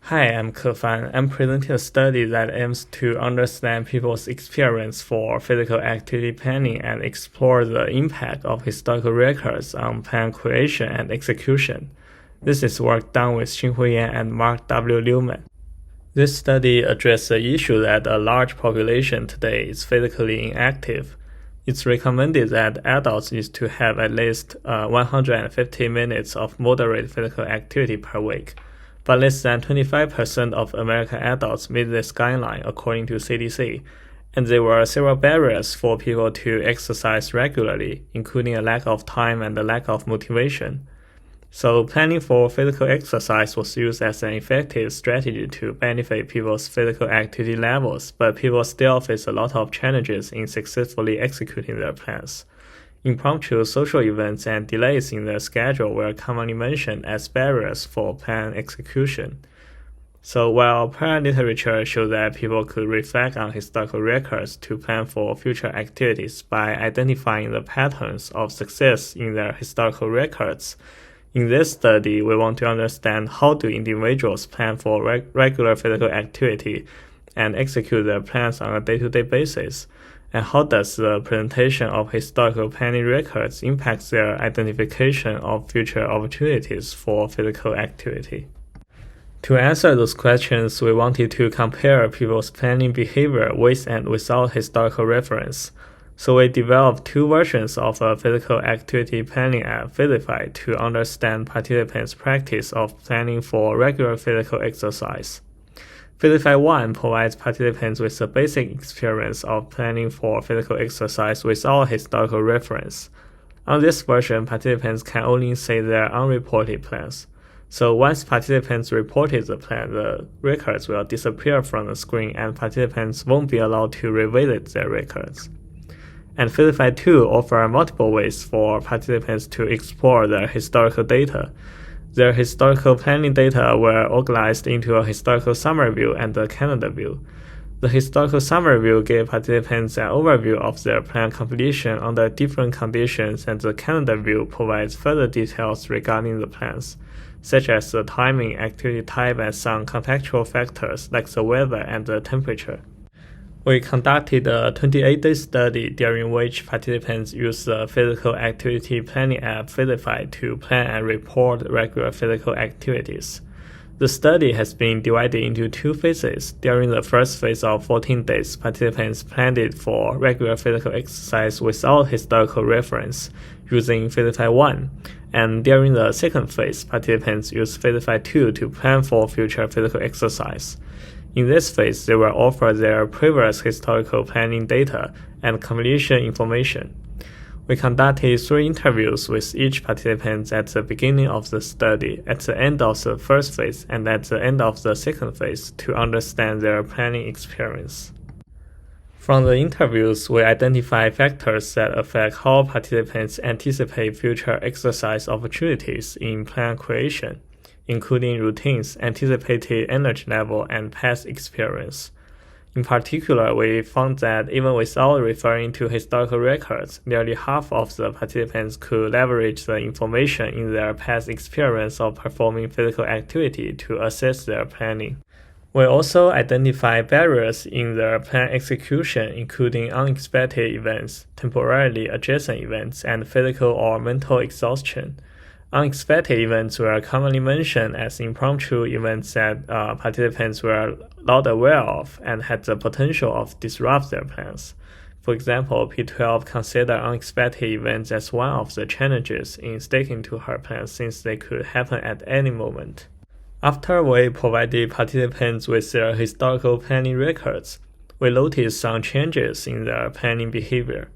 Hi, I'm Kefan. I'm presenting a study that aims to understand people's experience for physical activity planning and explore the impact of historical records on plan creation and execution. This is work done with Xinghui and Mark W. Newman. This study addressed the issue that a large population today is physically inactive. It's recommended that adults need to have at least 150 minutes of moderate physical activity per week. But less than 25% of American adults meet this guideline according to CDC, and there were several barriers for people to exercise regularly, including a lack of time and a lack of motivation. So planning for physical exercise was used as an effective strategy to benefit people's physical activity levels, but people still face a lot of challenges in successfully executing their plans. Impromptu social events and delays in the schedule were commonly mentioned as barriers for plan execution. So while prior literature showed that people could reflect on historical records to plan for future activities by identifying the patterns of success in their historical records, in this study, we want to understand how do individuals plan for regular physical activity and execute their plans on a day-to-day basis, and how does the presentation of historical planning records impact their identification of future opportunities for physical activity? To answer those questions, we wanted to compare people's planning behavior with and without historical reference. So we developed two versions of a physical activity planning app, Physify, to understand participants' practice of planning for regular physical exercise. Physify 1 provides participants with a basic experience of planning for physical exercise without historical reference. On this version, participants can only see their unreported plans. So once participants reported the plan, the records will disappear from the screen and participants won't be allowed to revisit their records. And Physify 2 offers multiple ways for participants to explore their historical data. Their historical planning data were organized into a historical summary view and a calendar view. The historical summary view gave participants an overview of their plan completion under different conditions, and the calendar view provides further details regarding the plans, such as the timing, activity type, and some contextual factors like the weather and the temperature. We conducted a 28-day study during which participants used the physical activity planning app Physify to plan and report regular physical activities. The study has been divided into two phases. During the first phase of 14 days, participants planned for regular physical exercise without historical reference using Physify 1. And during the second phase, participants used Physify 2 to plan for future physical exercise. In this phase, they were offered their previous historical planning data and completion information. We conducted 3 interviews with each participant at the beginning of the study, at the end of the first phase, and at the end of the second phase to understand their planning experience. From the interviews, we identified factors that affect how participants anticipate future exercise opportunities in plan creation, including routines, anticipated energy level, and past experience. In particular, we found that even without referring to historical records, nearly half of the participants could leverage the information in their past experience of performing physical activity to assess their planning. We also identified barriers in their plan execution, including unexpected events, temporarily adjacent events, and physical or mental exhaustion. Unexpected events were commonly mentioned as impromptu events that participants were not aware of and had the potential of disrupt their plans. For example, P12 considered unexpected events as one of the challenges in sticking to her plans since they could happen at any moment. After we provided participants with their historical planning records, we noticed some changes in their planning behavior.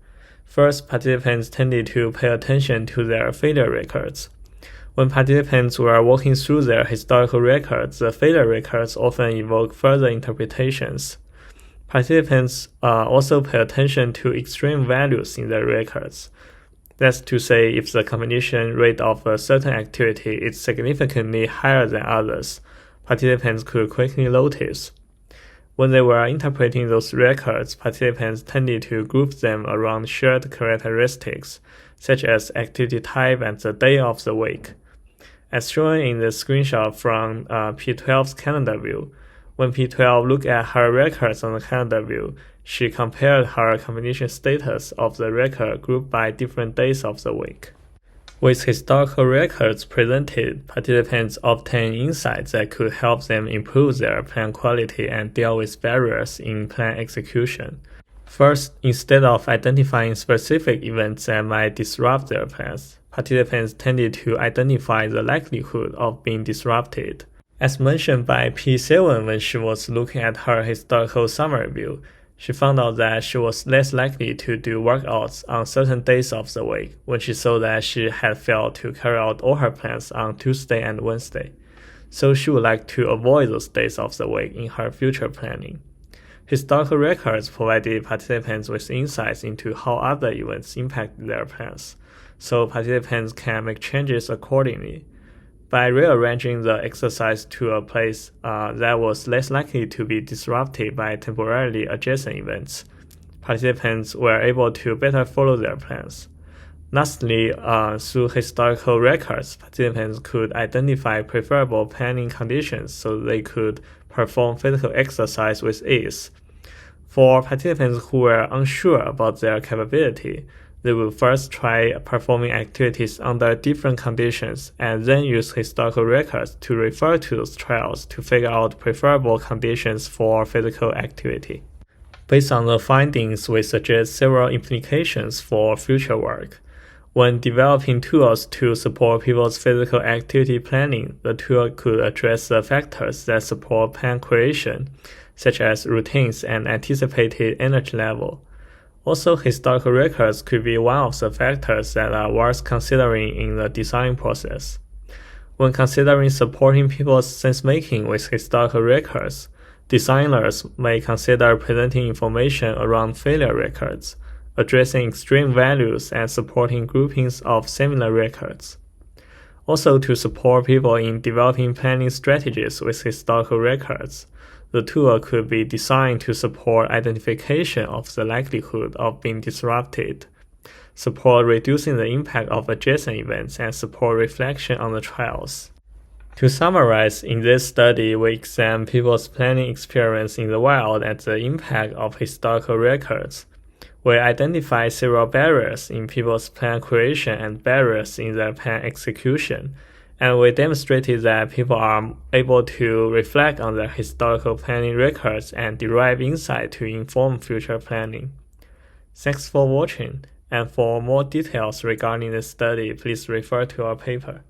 First, participants tended to pay attention to their failure records. When participants were walking through their historical records, the failure records often evoke further interpretations. Participants also pay attention to extreme values in their records. That's to say, if the completion rate of a certain activity is significantly higher than others, participants could quickly notice. When they were interpreting those records, participants tended to group them around shared characteristics, such as activity type and the day of the week. As shown in the screenshot from P12's calendar view, when P12 looked at her records on the calendar view, she compared her competition status of the record grouped by different days of the week. With historical records presented, participants obtain insights that could help them improve their plan quality and deal with barriers in plan execution. First, instead of identifying specific events that might disrupt their plans, participants tended to identify the likelihood of being disrupted. As mentioned by P7 when she was looking at her historical summary view, she found out that she was less likely to do workouts on certain days of the week when she saw that she had failed to carry out all her plans on Tuesday and Wednesday. So she would like to avoid those days of the week in her future planning. Historical records provided participants with insights into how other events impacted their plans, so participants can make changes accordingly. By rearranging the exercise to a place that was less likely to be disrupted by temporarily adjacent events, participants were able to better follow their plans. Lastly, through historical records, participants could identify preferable planning conditions so they could perform physical exercise with ease. For participants who were unsure about their capability, they will first try performing activities under different conditions and then use historical records to refer to those trials to figure out preferable conditions for physical activity. Based on the findings, we suggest several implications for future work. When developing tools to support people's physical activity planning, the tool could address the factors that support plan creation, such as routines and anticipated energy level. Also, historical records could be one of the factors that are worth considering in the design process. When considering supporting people's sense-making with historical records, designers may consider presenting information around failure records, addressing extreme values, and supporting groupings of similar records. Also, to support people in developing planning strategies with historical records, the tool could be designed to support identification of the likelihood of being disrupted, support reducing the impact of adjacent events, and support reflection on the trials. To summarize, in this study, we examined people's planning experience in the wild and the impact of historical records. We identified several barriers in people's plan creation and barriers in their plan execution, and we demonstrated that people are able to reflect on their historical planning records and derive insight to inform future planning. Thanks for watching, and for more details regarding this study, please refer to our paper.